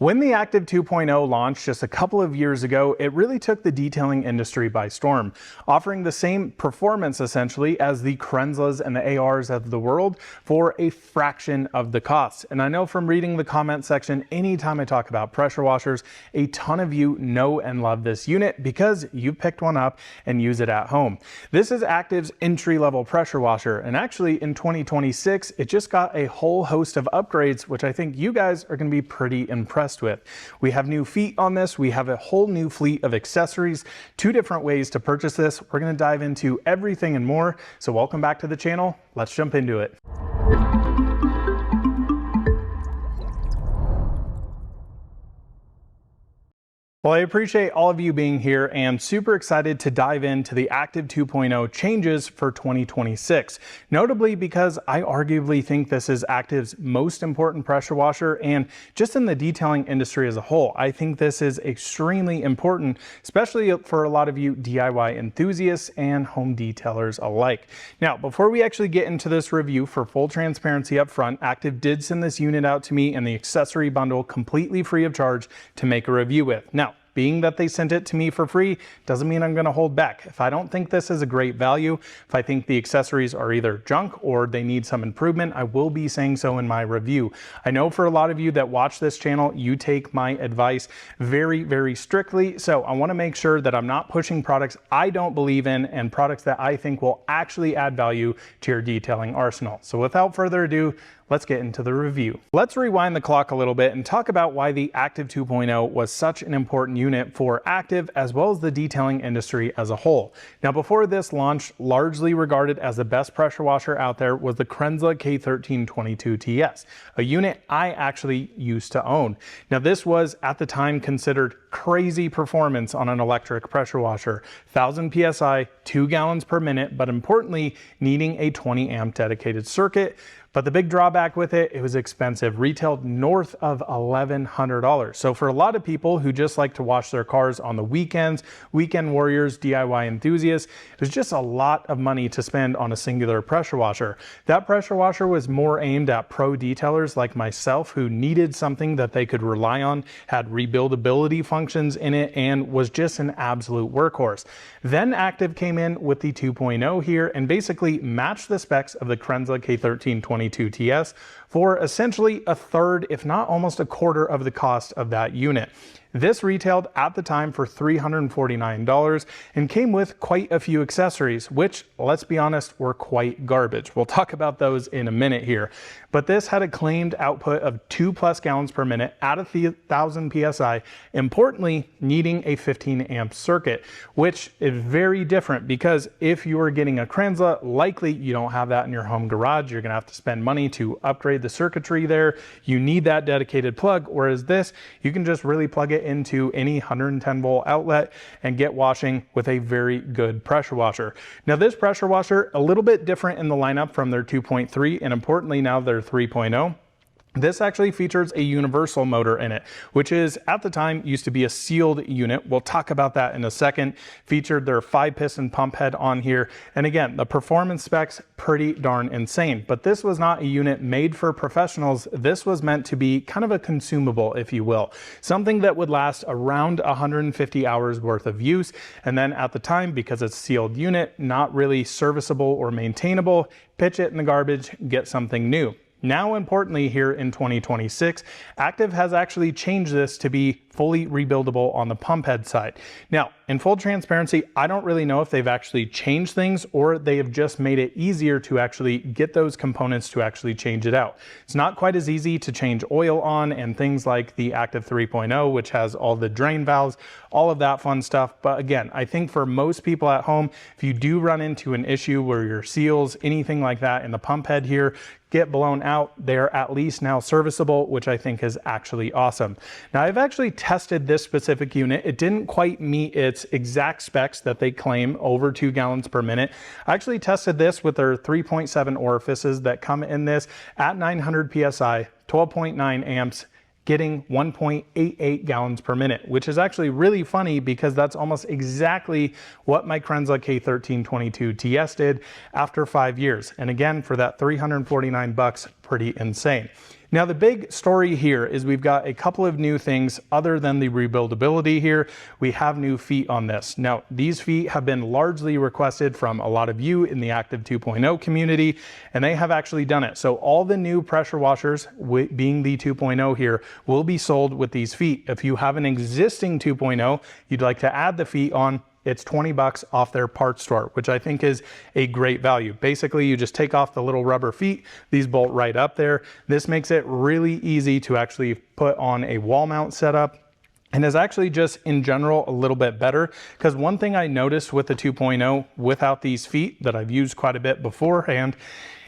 When the Active 2.0 launched just a couple of years ago, it really took the detailing industry by storm, offering the same performance essentially as the Krenzlas and the ARs of the world for a fraction of the cost. And I know from reading the comment section, anytime I talk about pressure washers, a ton of you know and love this unit because you picked one up and use it at home. This is Active's entry-level pressure washer, and actually in 2026, it just got a whole host of upgrades, which I think you guys are going to be pretty impressed with. We have new feet on this. We have a whole new fleet of accessories, 2 different ways to purchase this. We're going to dive into everything and more. So welcome back to the channel. Let's jump into it. Well, I appreciate all of you being here and super excited to dive into the Active 2.0 changes for 2026. Notably because I arguably think this is Active's most important pressure washer, and just in the detailing industry as a whole, I think this is extremely important, especially for a lot of you DIY enthusiasts and home detailers alike. Now, before we actually get into this review, for full transparency up front, Active did send this unit out to me in the accessory bundle completely free of charge to make a review with. Now, being that they sent it to me for free doesn't mean I'm going to hold back. If I don't think this is a great value, if I think the accessories are either junk or they need some improvement, I will be saying so in my review. I know for a lot of you that watch this channel, you take my advice very, very strictly. So I want to make sure that I'm not pushing products I don't believe in and products that I think will actually add value to your detailing arsenal. So without further ado, let's get into the review. Let's rewind the clock a little bit and talk about why the Active 2.0 was such an important unit for Active as well as the detailing industry as a whole. Now, before this launch, largely regarded as the best pressure washer out there was the Krenzla K1322TS, a unit I actually used to own. Now, this was at the time considered crazy performance on an electric pressure washer, 1000 PSI, 2 gallons per minute, but importantly, needing a 20 amp dedicated circuit. But the big drawback with it, it was expensive, retailed north of $1,100. So for a lot of people who just like to wash their cars on the weekends, weekend warriors, DIY enthusiasts, it was just a lot of money to spend on a singular pressure washer. That pressure washer was more aimed at pro detailers like myself who needed something that they could rely on, had rebuildability functions in it, and was just an absolute workhorse. Then Active came in with the 2.0 here and basically matched the specs of the Krenzla K1322TS for essentially a third, if not almost a quarter of the cost of that unit. This retailed at the time for $349 and came with quite a few accessories, which, let's be honest, were quite garbage. We'll talk about those in a minute here. But this had a claimed output of 2+ gallons per minute at 1000 PSI, importantly, needing a 15 amp circuit, which is very different because if you are getting a Krenzla, likely you don't have that in your home garage. You're gonna have to spend money to upgrade the circuitry there. You need that dedicated plug, whereas this, you can just really plug it into any 110 volt outlet and get washing with a very good pressure washer. Now this pressure washer, a little bit different in the lineup from their 2.3 and importantly now their 3.0. This actually features a universal motor in it, which is at the time used to be a sealed unit. We'll talk about that in a second. Featured their 5-piston pump head on here. And again, the performance specs pretty darn insane, but this was not a unit made for professionals. This was meant to be kind of a consumable, if you will, something that would last around 150 hours worth of use. And then at the time, because it's a sealed unit, not really serviceable or maintainable, pitch it in the garbage, get something new. Now, importantly, here in 2026, Active has actually changed this to be fully rebuildable on the pump head side. Now, in full transparency, I don't really know if they've actually changed things or they have just made it easier to actually get those components to actually change it out. It's not quite as easy to change oil on and things like the Active 3.0, which has all the drain valves, all of that fun stuff. But again, I think for most people at home, if you do run into an issue where your seals, anything like that in the pump head here, get blown out, they're at least now serviceable, which I think is actually awesome. Now, I've actually tested this specific unit. It didn't quite meet its exact specs that they claim, over 2 gallons per minute. I actually tested this with their 3.7 orifices that come in this at 900 PSI, 12.9 amps, getting 1.88 gallons per minute, which is actually really funny because that's almost exactly what my Krenzla K1322TS did after 5 years. And again, for that $349, pretty insane. Now the big story here is we've got a couple of new things other than the rebuildability here. We have new feet on this. Now these feet have been largely requested from a lot of you in the Active 2.0 community, and they have actually done it. So all the new pressure washers, being the 2.0 here, will be sold with these feet. If you have an existing 2.0, you'd like to add the feet on, it's 20 bucks off their parts store, which I think is a great value. Basically, you just take off the little rubber feet, these bolt right up there. This makes it really easy to actually put on a wall mount setup, and is actually just in general a little bit better, because one thing I noticed with the 2.0 without these feet that I've used quite a bit beforehand,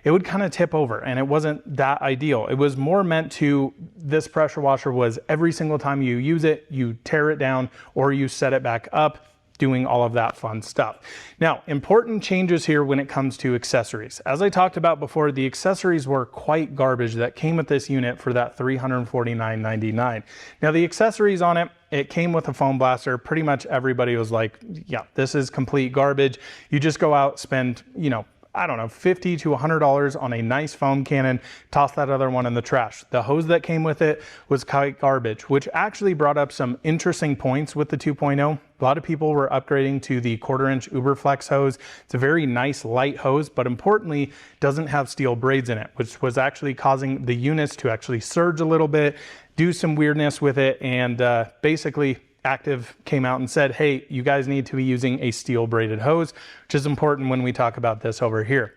it would kind of tip over, and it wasn't that ideal. It was more meant to, this pressure washer was every single time you use it, you tear it down or you set it back up, doing all of that fun stuff. Now, important changes here when it comes to accessories. As I talked about before, the accessories were quite garbage that came with this unit for that $349.99. Now the accessories on it, it came with a foam blaster. Pretty much everybody was like, yeah, this is complete garbage. You just go out, spend, you know, I don't know, $50 to $100 on a nice foam cannon, toss that other one in the trash. The hose that came with it was quite garbage, which actually brought up some interesting points with the 2.0. A lot of people were upgrading to the 1/4-inch Uberflex hose. It's a very nice light hose, but importantly, doesn't have steel braids in it, which was actually causing the units to actually surge a little bit, do some weirdness with it, and basically Active came out and said, hey, you guys need to be using a steel braided hose, which is important when we talk about this over here.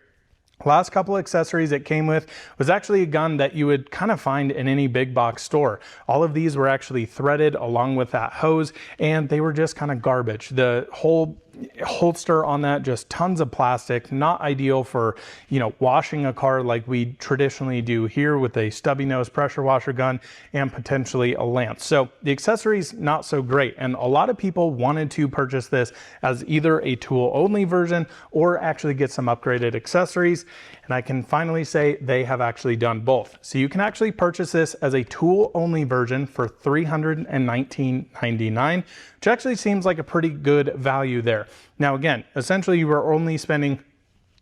Last couple accessories it came with was actually a gun that you would kind of find in any big box store. All of these were actually threaded along with that hose, and they were just kind of garbage. The whole holster on that, just tons of plastic, not ideal for, you know, washing a car like we traditionally do here with a stubby nose pressure washer gun and potentially a lance. So the accessories, not so great. And a lot of people wanted to purchase this as either a tool only version or actually get some upgraded accessories. And I can finally say they have actually done both. So you can actually purchase this as a tool only version for $319.99, which actually seems like a pretty good value there. Now again, essentially you are only spending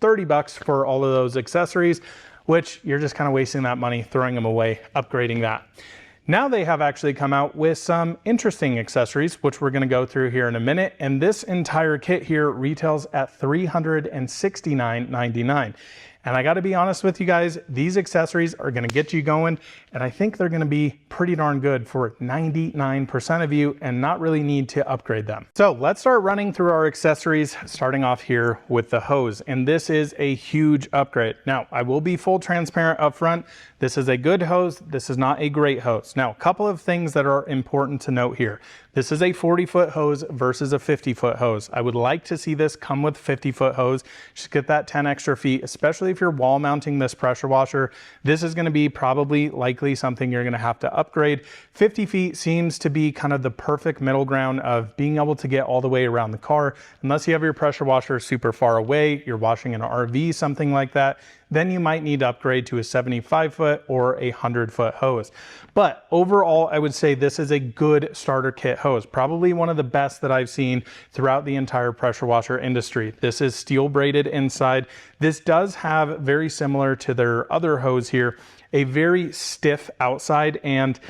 30 bucks for all of those accessories, which you're just kind of wasting that money, throwing them away, upgrading that. Now they have actually come out with some interesting accessories, which we're going to go through here in a minute. And this entire kit here retails at $369.99. And I got to be honest with you guys, these accessories are going to get you going, and I think they're going to be pretty darn good for 99% of you and not really need to upgrade them. So let's start running through our accessories, starting off here with the hose. And this is a huge upgrade. Now, I will be full transparent up front. This is a good hose. This is not a great hose. Now, a couple of things that are important to note here. This is a 40-foot hose versus a 50-foot hose. I would like to see this come with 50-foot hose. Just get that 10 extra feet, especially if you're wall mounting this pressure washer. This is going to be probably likely something you're going to have to upgrade. 50 feet seems to be kind of the perfect middle ground of being able to get all the way around the car. Unless you have your pressure washer super far away, you're washing an RV, something like that, then you might need to upgrade to a 75-foot or a 100-foot hose. But overall, I would say this is a good starter kit hose, probably one of the best that I've seen throughout the entire pressure washer industry. This is steel braided inside. This does have, very similar to their other hose here, a very stiff outside, and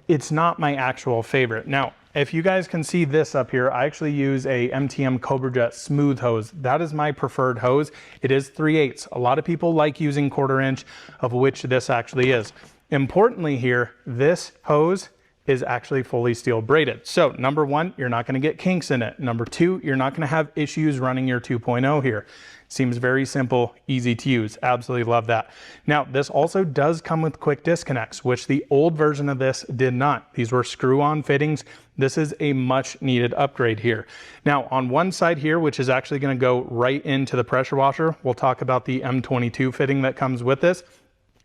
it's not my actual favorite. Now, if you guys can see this up here, I actually use a MTM Cobra Jet smooth hose. That is my preferred hose. It is 3/8. A lot of people like using 1/4-inch, of which this actually is. Importantly here, this hose is actually fully steel braided. So number one, you're not gonna get kinks in it. Number two, you're not gonna have issues running your 2.0 here. Seems very simple, easy to use. Absolutely love that. Now, this also does come with quick disconnects, which the old version of this did not. These were screw-on fittings. This is a much needed upgrade here. Now, on one side here, which is actually going to go right into the pressure washer, we'll talk about the M22 fitting that comes with this.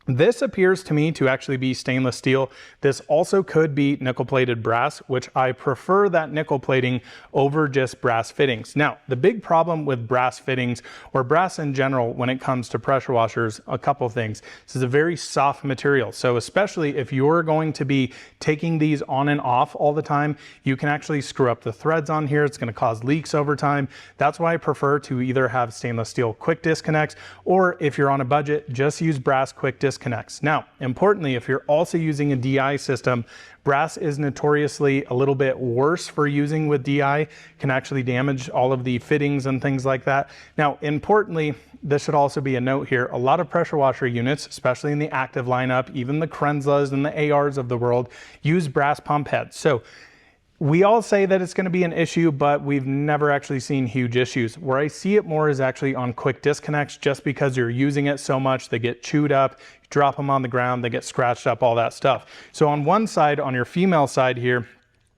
This appears to me to actually be stainless steel. This also could be nickel plated brass, which I prefer that nickel plating over just brass fittings. Now, the big problem with brass fittings, or brass in general when it comes to pressure washers, a couple things. This is a very soft material. So especially if you're going to be taking these on and off all the time, you can actually screw up the threads on here. It's going to cause leaks over time. That's why I prefer to either have stainless steel quick disconnects, or if you're on a budget, just use brass quick disconnects disconnects. Now, importantly, if you're also using a DI system, brass is notoriously a little bit worse for using with DI, can actually damage all of the fittings and things like that. Now, importantly, this should also be a note here, a lot of pressure washer units, especially in the active lineup, even the Krenzlas and the ARs of the world, use brass pump heads. So we all say that it's going to be an issue, but we've never actually seen huge issues. Where I see it more is actually on quick disconnects, just because you're using it so much, they get chewed up, you drop them on the ground, they get scratched up, all that stuff. So on one side, on your female side here,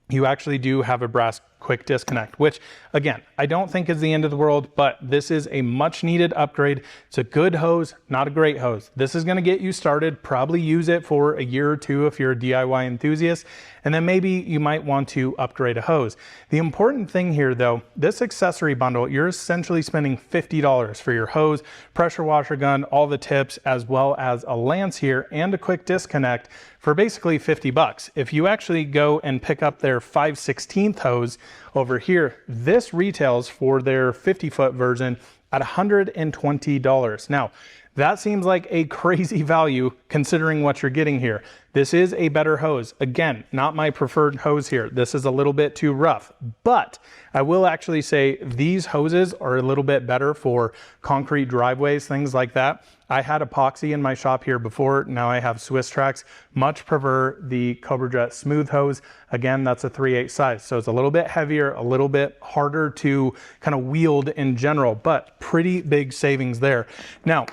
you actually do have a brass quick disconnect, which again, I don't think is the end of the world, but this is a much needed upgrade. It's a good hose, not a great hose. This is going to get you started, probably use it for a year or two if you're a DIY enthusiast, and then maybe you might want to upgrade a hose. The important thing here though, this accessory bundle, you're essentially spending $50 for your hose, pressure washer gun, all the tips, as well as a lance here and a quick disconnect for basically 50 bucks. If you actually go and pick up their 5/16 hose over here, this retails for their 50-foot version at $120. Now, that seems like a crazy value considering what you're getting here. This is a better hose. Again, not my preferred hose here. This is a little bit too rough, but I will actually say these hoses are a little bit better for concrete driveways, things like that. I had epoxy in my shop here before. Now I have Swiss Trax. Much prefer the Cobra Jet smooth hose. Again, that's a 3/8 size. So it's a little bit heavier, a little bit harder to kind of wield in general, but pretty big savings there. Now,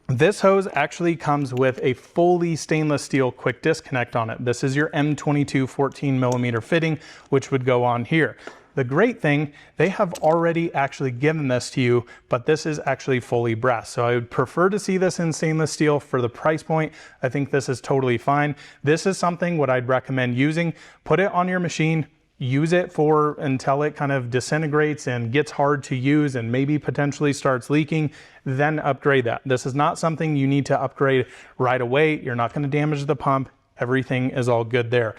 this hose actually comes with a fully stainless steel quick disconnect on it. This is your M22 14mm fitting, which would go on here. The great thing, they have already actually given this to you, but this is actually fully brass. So I would prefer to see this in stainless steel for the price point. I think this is totally fine. This is something what I'd recommend using. Put it on your machine, use it for until it kind of disintegrates and gets hard to use and maybe potentially starts leaking, then upgrade that. This is not something you need to upgrade right away. You're not going to damage the pump. Everything is all good there.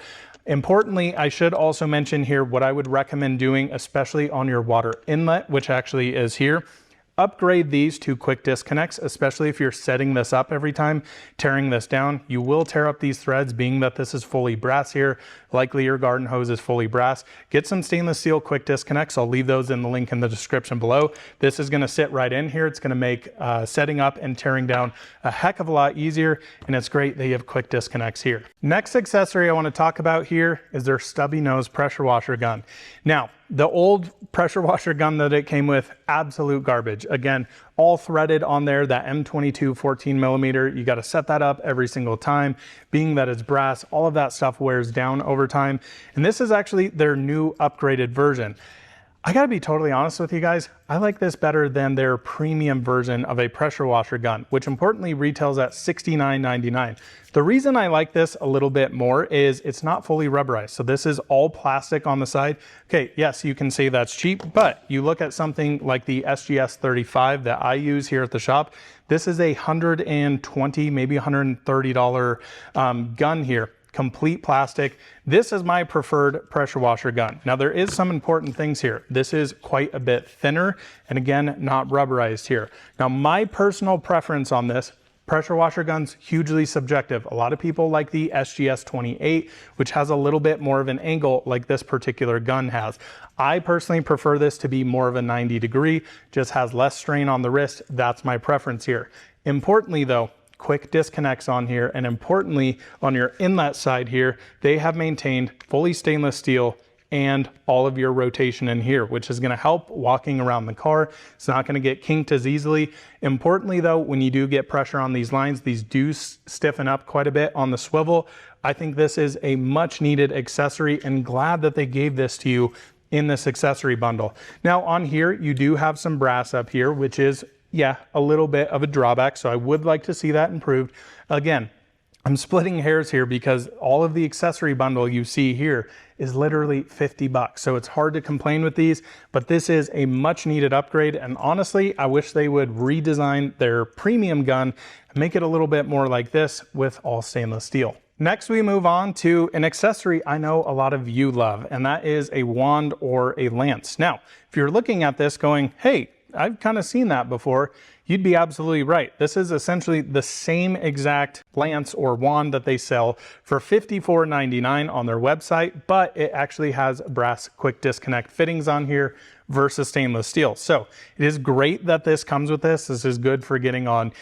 Importantly, I should also mention here what I would recommend doing, especially on your water inlet, which actually is here. Upgrade these to quick disconnects, especially if you're setting this up every time, tearing this down. You will tear up these threads, being that this is fully brass here. Likely your garden hose is fully brass. Get some stainless steel quick disconnects. I'll leave those in the link in the description below. This is gonna sit right in here. It's gonna make setting up and tearing down a heck of a lot easier, and it's great that you have quick disconnects here. Next accessory I wanna talk about here is their stubby nose pressure washer gun. Now, the old pressure washer gun that it came with, absolute garbage. Again, all threaded on there, that M22 14mm. You got to set that up every single time. Being that it's brass, all of that stuff wears down over time. And this is actually their new upgraded version. I gotta be totally honest with you guys, I like this better than their premium version of a pressure washer gun, which importantly retails at $69.99. The reason I like this a little bit more is it's not fully rubberized. So this is all plastic on the side. Okay, yes, you can say that's cheap, but you look at something like the SGS 35 that I use here at the shop, this is a $120, maybe $130 gun here. Complete plastic. This is my preferred pressure washer gun. Now there is some important things here. This is quite a bit thinner and again, not rubberized here. Now my personal preference on this, pressure washer guns, hugely subjective. A lot of people like the SGS 28, which has a little bit more of an angle like this particular gun has. I personally prefer this to be more of a 90 degree, just has less strain on the wrist. That's my preference here. Importantly though, quick disconnects on here, and importantly on your inlet side here, they have maintained fully stainless steel and all of your rotation in here, which is going to help walking around the car. It's not going to get kinked as easily. Importantly though, when you do get pressure on these lines, these do stiffen up quite a bit on the swivel. I think this is a much needed accessory, and glad that they gave this to you in this accessory bundle. Now on here, you do have some brass up here, which is a little bit of a drawback, so I would like to see that improved. Again, I'm splitting hairs here because all of the accessory bundle you see here is literally 50 bucks. So it's hard to complain with these, but this is a much needed upgrade. And honestly, I wish they would redesign their premium gun and make it a little bit more like this with all stainless steel. Next, we move on to an accessory I know a lot of you love, and that is a wand or a lance. Now, if you're looking at this going, hey, I've kind of seen that before. You'd be absolutely right. This is essentially the same exact lance or wand that they sell for $54.99 on their website, but it actually has brass quick disconnect fittings on here versus stainless steel. So it is great that this comes with this. This is good for getting on,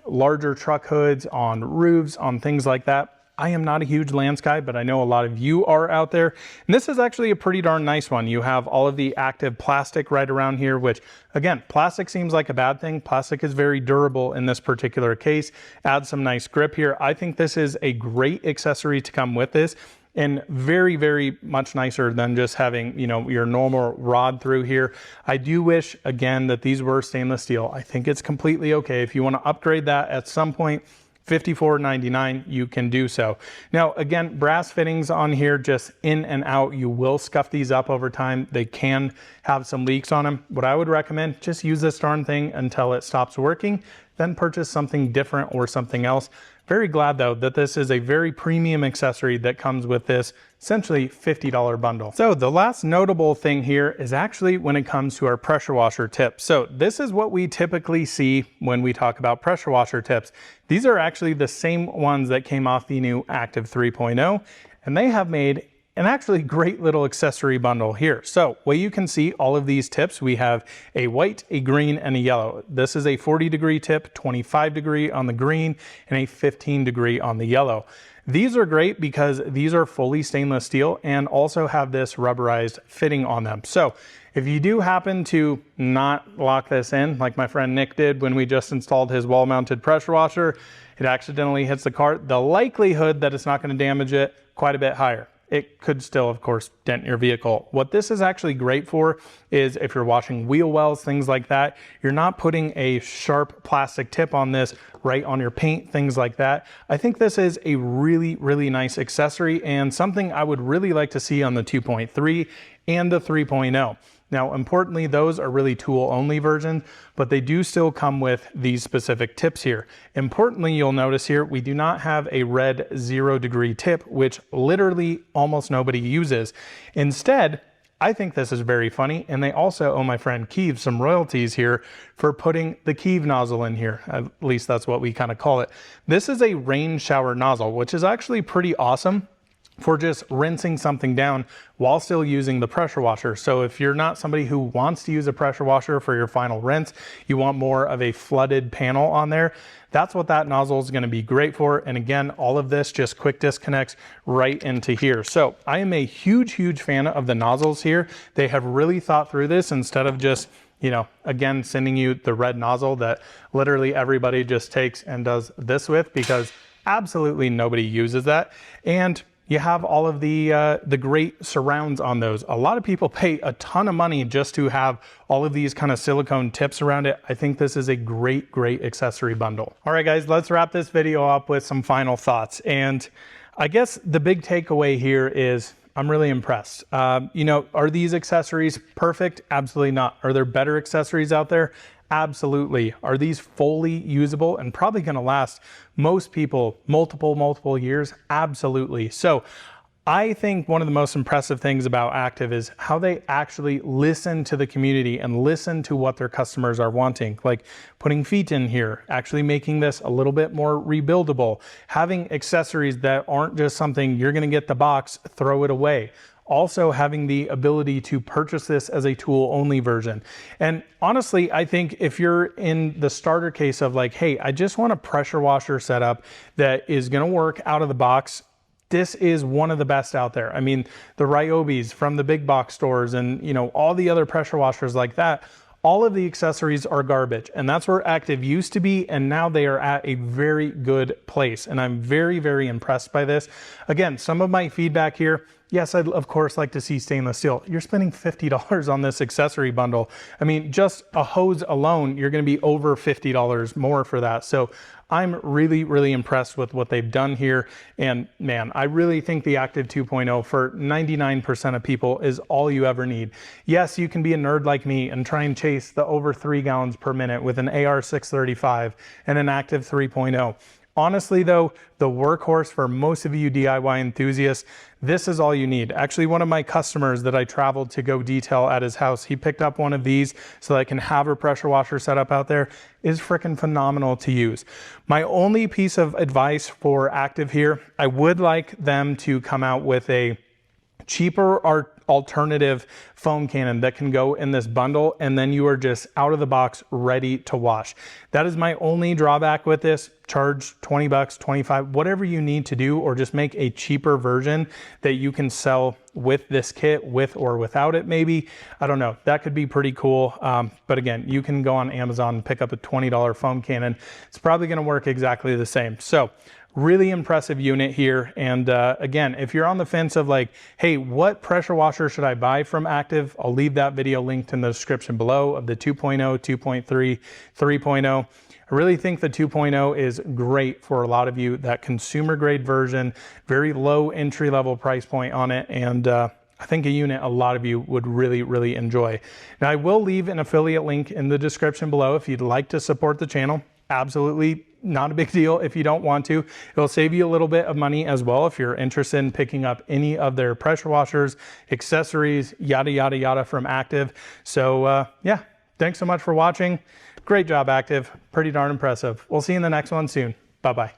larger truck hoods, on roofs, on things like that. I am not a huge lance guy, but I know a lot of you are out there. And this is actually a pretty darn nice one. You have all of the active plastic right around here, which again, plastic seems like a bad thing. Plastic is very durable in this particular case. Add some nice grip here. I think this is a great accessory to come with this, and very, very much nicer than just having, your normal rod through here. I do wish, again, that these were stainless steel. I think it's completely okay. If you want to upgrade that at some point, $54.99, you can do so. Now, again, brass fittings on here, just in and out. You will scuff these up over time. They can have some leaks on them. What I would recommend, just use this darn thing until it stops working, then purchase something different or something else. Very glad though that this is a very premium accessory that comes with this essentially $50 bundle. So the last notable thing here is actually when it comes to our pressure washer tips. So this is what we typically see when we talk about pressure washer tips. These are actually the same ones that came off the new Active 3.0, and they have made an actually great little accessory bundle here. So what you can see, all of these tips, we have a white, a green, and a yellow. This is a 40-degree tip, 25-degree on the green, and a 15-degree on the yellow. These are great because these are fully stainless steel and also have this rubberized fitting on them. So if you do happen to not lock this in, like my friend Nick did when we just installed his wall-mounted pressure washer, it accidentally hits the cart, the likelihood that it's not going to damage it quite a bit higher. It could still, of course, dent your vehicle. What this is actually great for is if you're washing wheel wells, things like that, you're not putting a sharp plastic tip on this right on your paint, things like that. I think this is a really, really nice accessory and something I would really like to see on the 2.3 and the 3.0. Now, importantly, those are really tool-only versions, but they do still come with these specific tips here. Importantly, you'll notice here, we do not have a red 0-degree tip, which literally almost nobody uses. Instead, I think this is very funny, and they also owe my friend Keeve some royalties here for putting the Keeve nozzle in here. At least that's what we kind of call it. This is a rain shower nozzle, which is actually pretty awesome for just rinsing something down while still using the pressure washer. So if you're not somebody who wants to use a pressure washer for your final rinse, you want more of a flooded panel on there, that's what that nozzle is going to be great for. And again, all of this just quick disconnects right into here. So I am a huge, huge fan of the nozzles here. They have really thought through this instead of just, again, sending you the red nozzle that literally everybody just takes and does this with, because absolutely nobody uses that. And you have all of the great surrounds on those. A lot of people pay a ton of money just to have all of these kind of silicone tips around it. I think this is a great, great accessory bundle. All right, guys, let's wrap this video up with some final thoughts. And I guess the big takeaway here is I'm really impressed. Are these accessories perfect? Absolutely not. Are there better accessories out there? Absolutely. Are these fully usable and probably going to last most people multiple years? Absolutely. So I think one of the most impressive things about Active is how they actually listen to the community and listen to what their customers are wanting, like putting feet in here, actually making this a little bit more rebuildable, having accessories that aren't just something you're going to get the box, throw it away. Also having the ability to purchase this as a tool-only version. And honestly, I think if you're in the starter case of like, hey, I just want a pressure washer setup that is gonna work out of the box, this is one of the best out there. I mean, the Ryobis from the big box stores and all the other pressure washers like that, all of the accessories are garbage, and that's where Active used to be, and now they are at a very good place, and I'm very, very impressed by this. Again, some of my feedback here, yes, I'd of course like to see stainless steel. You're spending $50 on this accessory bundle. I mean, just a hose alone, you're gonna be over $50 more for that. So I'm really, really impressed with what they've done here. And man, I really think the Active 2.0 for 99% of people is all you ever need. Yes, you can be a nerd like me and try and chase the over 3 gallons per minute with an AR635 and an Active 3.0. Honestly though, the workhorse for most of you DIY enthusiasts, this is all you need. Actually, one of my customers that I traveled to go detail at his house, he picked up one of these so that I can have a pressure washer set up out there. Is freaking phenomenal to use. My only piece of advice for Active here, I would like them to come out with a cheaper alternative foam cannon that can go in this bundle, and then you are just out of the box ready to wash. That is my only drawback with this. Charge 20 bucks, 25, whatever you need to do, or just make a cheaper version that you can sell with this kit, with or without it maybe. I don't know, that could be pretty cool. But again, you can go on Amazon and pick up a $20 foam cannon. It's probably gonna work exactly the same. So really impressive unit here. And again, if you're on the fence of like, hey, what pressure washer should I buy from Active? I'll leave that video linked in the description below of the 2.0, 2.3, 3.0. I really think the 2.0 is great for a lot of you, that consumer grade version, very low entry level price point on it. And I think a unit a lot of you would really, really enjoy. Now I will leave an affiliate link in the description below if you'd like to support the channel. Absolutely not a big deal if you don't want to. It'll save you a little bit of money as well if you're interested in picking up any of their pressure washers, accessories, yada, yada, yada from Active. So yeah, thanks so much for watching. Great job, Active. Pretty darn impressive. We'll see you in the next one soon. Bye-bye.